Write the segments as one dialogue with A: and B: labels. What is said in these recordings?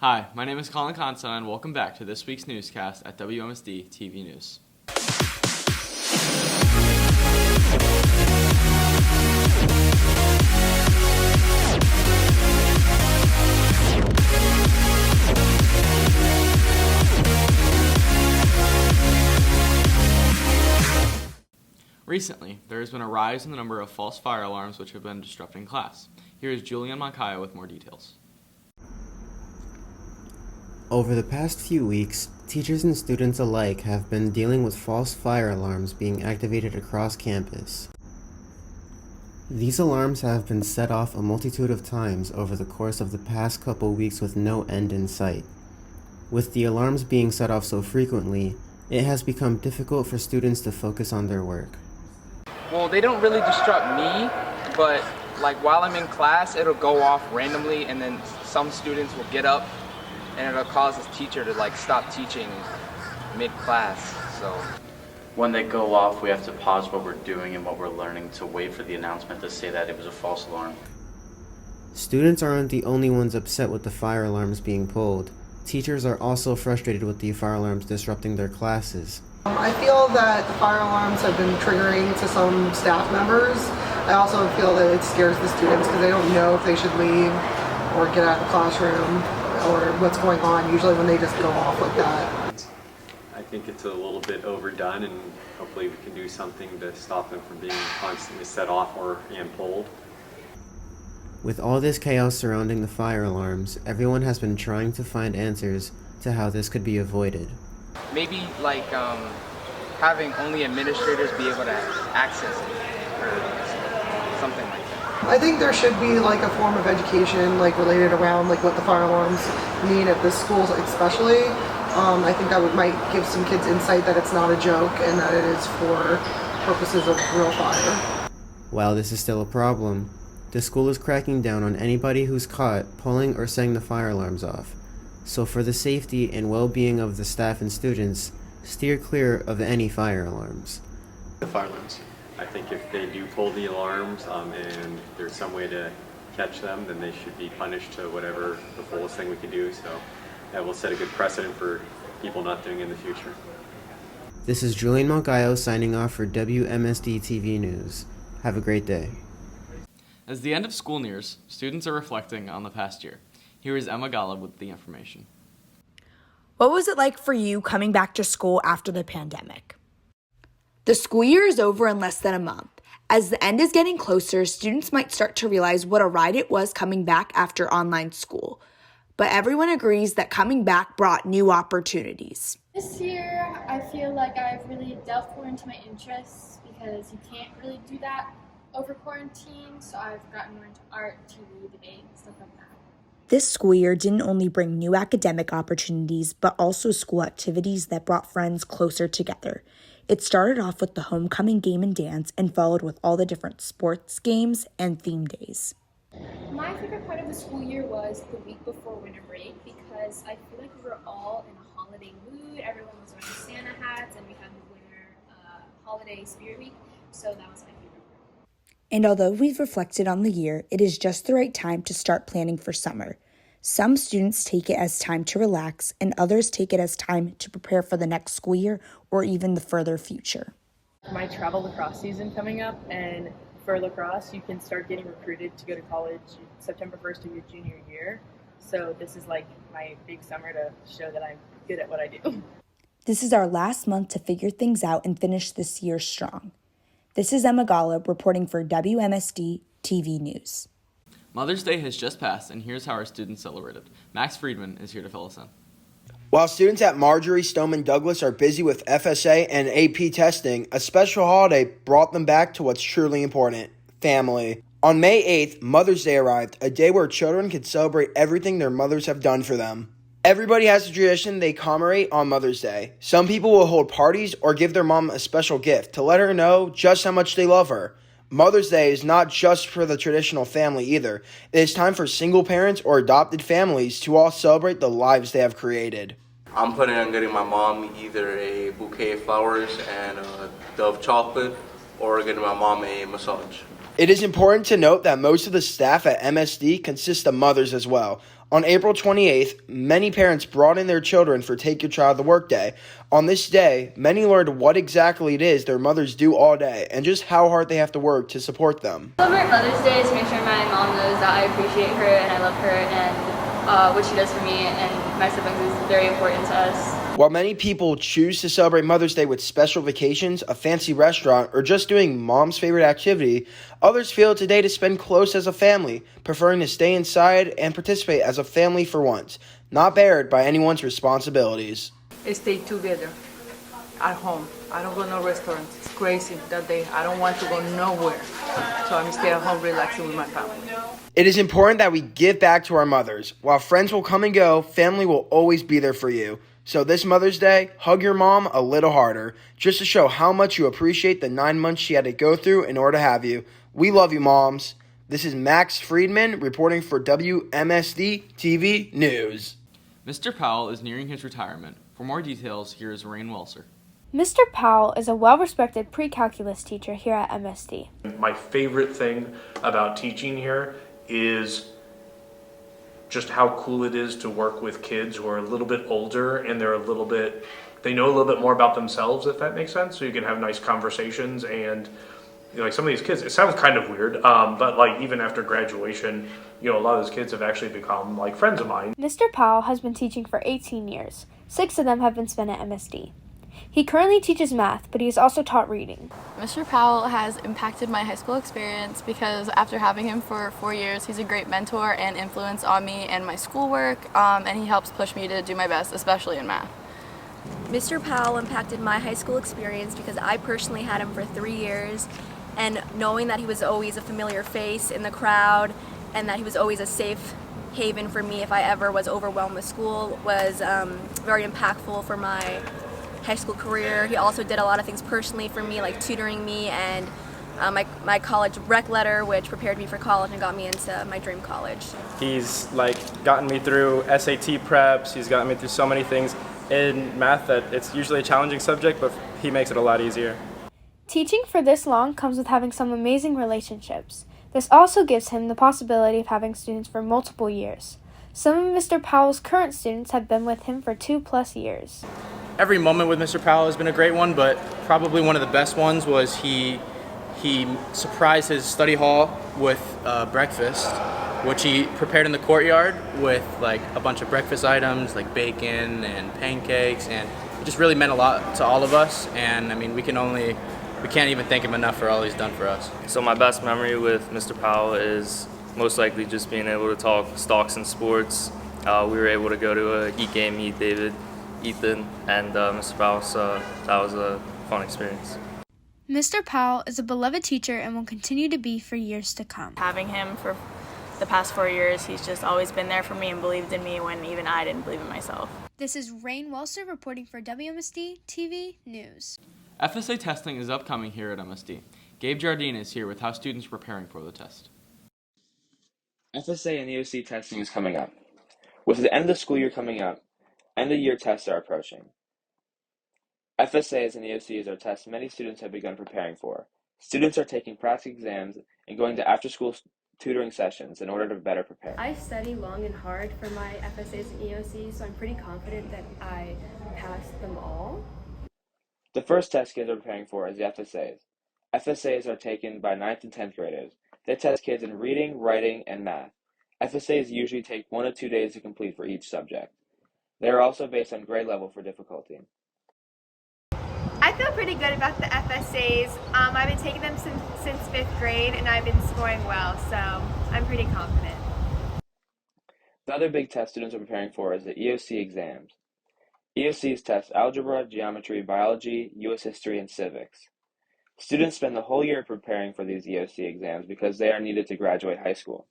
A: Hi, my name is Colin Conson, and welcome back to this week's newscast at WMSD TV News. Recently, there has been a rise in the number of false fire alarms which have been disrupting class. Here is Julian Moncayo with more details.
B: Over the past few weeks, teachers and students alike have been dealing with false fire alarms being activated across campus. These alarms have been set off a multitude of times over the course of the past couple weeks with no end in sight. With the alarms being set off so frequently, it has become difficult for students to focus on their work.
C: Well, they don't really disrupt me, but while I'm in class, it'll go off randomly, and then some students will get up and it'll cause this teacher to stop teaching mid-class. So
D: when they go off, we have to pause what we're doing and what we're learning to wait for the announcement to say that it was a false alarm.
B: Students aren't the only ones upset with the fire alarms being pulled. Teachers are also frustrated with the fire alarms disrupting their classes.
E: I feel that the fire alarms have been triggering to some staff members. I also feel that it scares the students because they don't know if they should leave or get out of the classroom or what's going on, usually when they just go off like that.
F: I think it's a little bit overdone, and hopefully we can do something to stop them from being constantly set off and pulled.
B: With all this chaos surrounding the fire alarms, everyone has been trying to find answers to how this could be avoided.
C: maybe having only administrators be able to access it or something like that.
E: I think there should be a form of education related around what the fire alarms mean at the schools especially. I think that might give some kids insight that it's not a joke and that it is for purposes of real fire.
B: While this is still a problem, the school is cracking down on anybody who's caught pulling or setting the fire alarms off. So for the safety and well-being of the staff and students, steer clear of any fire alarms.
F: The fire alarms. I think if they do pull the alarms and there's some way to catch them, then they should be punished to whatever the fullest thing we can do. So that will set a good precedent for people not doing it in the future.
B: This is Julian Moncayo signing off for WMSD TV News. Have a great day.
A: As the end of school nears, students are reflecting on the past year. Here is Emma Golub with the information.
G: What was it like for you coming back to school after the pandemic? The school year is over in less than a month. As the end is getting closer, students might start to realize what a ride it was coming back after online school. But everyone agrees that coming back brought new opportunities.
H: This year, I feel like I've really delved more into my interests because you can't really do that over quarantine. So I've gotten more into art, TV, debate, stuff like that.
G: This school year didn't only bring new academic opportunities, but also school activities that brought friends closer together. It started off with the homecoming game and dance and followed with all the different sports games and theme days.
H: My favorite part of the school year was the week before winter break because I feel like we were all in a holiday mood. Everyone was wearing Santa hats and we had the winter holiday spirit week, so that was my favorite part.
G: And although we've reflected on the year, it is just the right time to start planning for summer. Some students take it as time to relax, and others take it as time to prepare for the next school year or even the further future.
I: My travel lacrosse season coming up, and for lacrosse, you can start getting recruited to go to college September 1st of your junior year. So this is my big summer to show that I'm good at what I do.
G: This is our last month to figure things out and finish this year strong. This is Emma Golub reporting for WMSD TV News.
A: Mother's Day has just passed, and here's how our students celebrated. Max Friedman is here to fill us in.
J: While students at Marjorie Stoneman Douglas are busy with FSA and AP testing, a special holiday brought them back to what's truly important, family. On May 8th, Mother's Day arrived, a day where children can celebrate everything their mothers have done for them. Everybody has a tradition they commemorate on Mother's Day. Some people will hold parties or give their mom a special gift to let her know just how much they love her. Mother's Day is not just for the traditional family either. It is time for single parents or adopted families to all celebrate the lives they have created.
K: I'm planning on getting my mom either a bouquet of flowers and a Dove chocolate or getting my mom a massage.
J: It is important to note that most of the staff at MSD consist of mothers as well. On April 28th, many parents brought in their children for Take Your Child to Work Day. On this day, many learned what exactly it is their mothers do all day and just how hard they have to work to support them.
L: Celebrate Mother's Day to make sure my mom knows that I appreciate her and I love her and what she does for me and my siblings is very important to us.
J: While many people choose to celebrate Mother's Day with special vacations, a fancy restaurant, or just doing mom's favorite activity, others feel it's a day to spend close as a family, preferring to stay inside and participate as a family for once, not bared by anyone's responsibilities.
M: Stay together at home. I don't go to no restaurants. It's crazy that day. I don't want to go nowhere. So I'm stay at home relaxing with my family.
J: It is important that we give back to our mothers. While friends will come and go, family will always be there for you. So this Mother's Day, hug your mom a little harder, just to show how much you appreciate the 9 months she had to go through in order to have you. We love you, moms. This is Max Friedman reporting for WMSD TV News.
A: Mr. Powell is nearing his retirement. For more details, here is Rain Welser.
N: Mr. Powell is a well-respected pre-calculus teacher here at MSD.
O: My favorite thing about teaching here is just how cool it is to work with kids who are a little bit older and they know a little bit more about themselves, if that makes sense. So you can have nice conversations and like some of these kids, it sounds kind of weird, but like even after graduation, a lot of those kids have actually become like friends of mine.
N: Mr. Powell has been teaching for 18 years. 6 of them have been spent at MSD. He currently teaches math, but he has also taught reading.
P: Mr. Powell has impacted my high school experience because after having him for 4 years, he's a great mentor and influence on me and my schoolwork, and he helps push me to do my best, especially in math.
Q: Mr. Powell impacted my high school experience because I personally had him for 3 years, and knowing that he was always a familiar face in the crowd and that he was always a safe haven for me if I ever was overwhelmed with school was very impactful for my high school career. He also did a lot of things personally for me, like tutoring me and my college rec letter, which prepared me for college and got me into my dream college.
R: He's gotten me through SAT preps. He's gotten me through so many things in math that it's usually a challenging subject, but he makes it a lot easier.
N: Teaching for this long comes with having some amazing relationships. This also gives him the possibility of having students for multiple years. Some of Mr. Powell's current students have been with him for 2+ years.
A: Every moment with Mr. Powell has been a great one, but probably one of the best ones was he surprised his study hall with breakfast, which he prepared in the courtyard with a bunch of breakfast items like bacon and pancakes, and it just really meant a lot to all of us. And I mean, we can't even thank him enough for all he's done for us.
S: So my best memory with Mr. Powell is most likely just being able to talk stocks and sports. We were able to go to a Heat game, meet David, Ethan, and Mr. Powell, so that was a fun experience.
N: Mr. Powell is a beloved teacher and will continue to be for years to come.
P: Having him for the past 4 years, he's just always been there for me and believed in me when even I didn't believe in myself.
N: This is Rain Welser reporting for WMSD TV News.
A: FSA testing is upcoming here at MSD. Gabe Jardine is here with how students are preparing for the test.
T: FSA and EOC testing is coming up. With the end of the school year coming up, end-of-year tests are approaching. FSAs and EOCs are tests many students have begun preparing for. Students are taking practice exams and going to after-school tutoring sessions in order to better prepare.
U: I study long and hard for my FSAs and EOCs, so I'm pretty confident that I passed them all.
T: The first test kids are preparing for is the FSAs. FSAs are taken by 9th and 10th graders. They test kids in reading, writing, and math. FSAs usually take 1 to 2 days to complete for each subject. They are also based on grade level for difficulty.
V: I feel pretty good about the FSAs. I've been taking them since 5th grade and I've been scoring well, so I'm pretty confident.
T: The other big test students are preparing for is the EOC exams. EOCs test algebra, geometry, biology, U.S. history, and civics. Students spend the whole year preparing for these EOC exams because they are needed to graduate high school.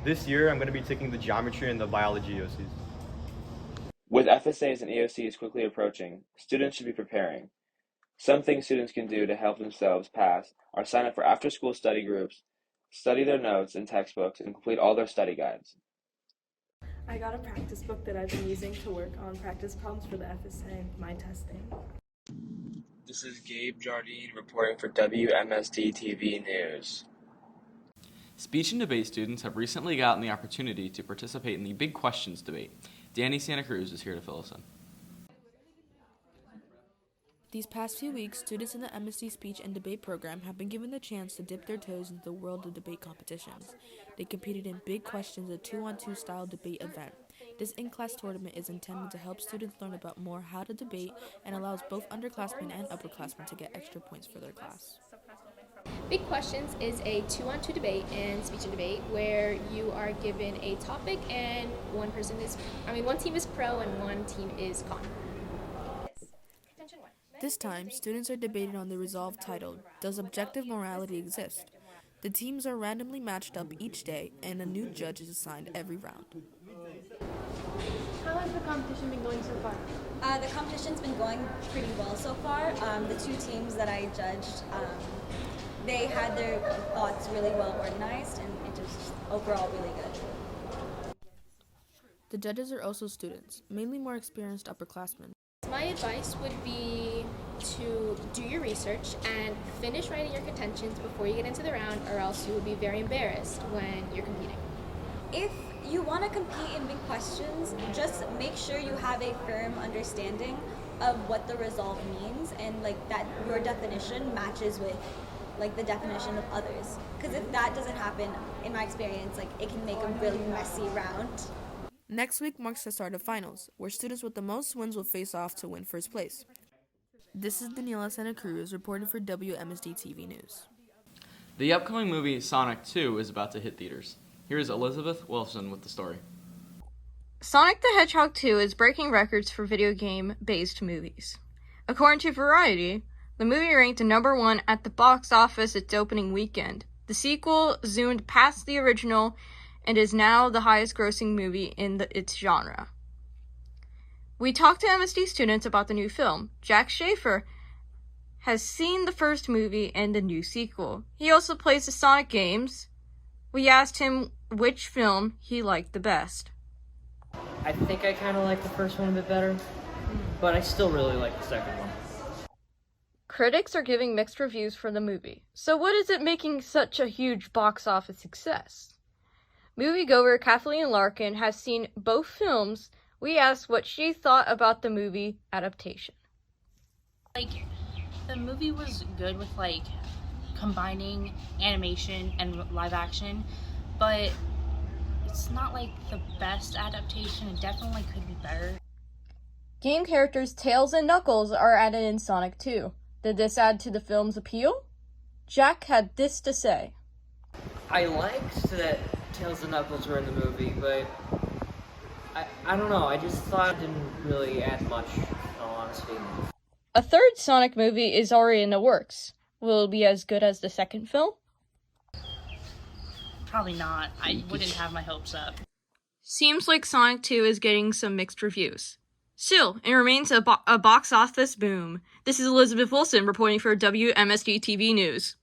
W: This year I'm going to be taking the geometry and the biology EOCs.
T: With FSAs and EOCs quickly approaching, students should be preparing. Some things students can do to help themselves pass are sign up for after-school study groups, study their notes and textbooks, and complete all their study guides.
I: I got a practice book that I've been using to work on practice problems for the FSA and my testing.
T: This is Gabe Jardine reporting for WMSD TV News.
C: Speech and debate students have recently gotten the opportunity to participate in the Big Questions debate. Danny Santa Cruz is here to fill us in.
D: These past few weeks, students in the MSD Speech and Debate program have been given the chance to dip their toes into the world of debate competitions. They competed in Big Questions, a 2-on-2 style debate event. This in-class tournament is intended to help students learn about more how to debate and allows both underclassmen and upperclassmen to get extra points for their class.
H: Big Questions is a 2-on-2 debate and speech and debate where you are given a topic and one team is pro and one team is con.
D: This time, students are debating on the resolve titled, Does Objective Morality Exist? The teams are randomly matched up each day, and a new judge is assigned every round.
U: How has the competition been going so far?
E: The competition's been going pretty well so far. The two teams that I judged, they had their thoughts really well organized, and it just overall really good.
D: The judges are also students, mainly more experienced upperclassmen.
H: My advice would be to do your research and finish writing your contentions before you get into the round, or else you will be very embarrassed when you're competing.
E: If you want to compete in Big Questions, just make sure you have a firm understanding of what the resolve means and that your definition matches with the definition of others. Because if that doesn't happen, in my experience, it can make a really messy round.
D: Next week marks the start of finals, where students with the most wins will face off to win first place. This is Daniela Santa Cruz reporting for WMSD TV News.
C: The upcoming movie Sonic 2 is about to hit theaters. Here is Elizabeth Wilson with the story.
X: Sonic the Hedgehog 2 is breaking records for video game-based movies. According to Variety, the movie ranked number 1 at the box office its opening weekend. The sequel zoomed past the original and is now the highest-grossing movie in its genre. We talked to MSD students about the new film. Jack Schaefer has seen the first movie and the new sequel. He also plays the Sonic games. We asked him which film he liked the best.
Y: I think I kind of like the first one a bit better, but I still really like the second one.
X: Critics are giving mixed reviews for the movie. So what is it making such a huge box office success? Moviegoer Kathleen Larkin has seen both films. We asked what she thought about the movie adaptation.
Z: The movie was good with combining animation and live action, but it's not the best adaptation. It definitely could be better.
X: Game characters Tails and Knuckles are added in Sonic 2. Did this add to the film's appeal? Jack had this to say.
Y: I liked that Tails and Knuckles were in the movie, but I don't know, I just thought it didn't really add much, in all honesty.
X: A third Sonic movie is already in the works. Will it be as good as the second film?
Z: Probably not. I wouldn't have my hopes up.
X: Seems like Sonic 2 is getting some mixed reviews. Still, it remains a box office boom. This is Elizabeth Wilson reporting for WMSD TV News.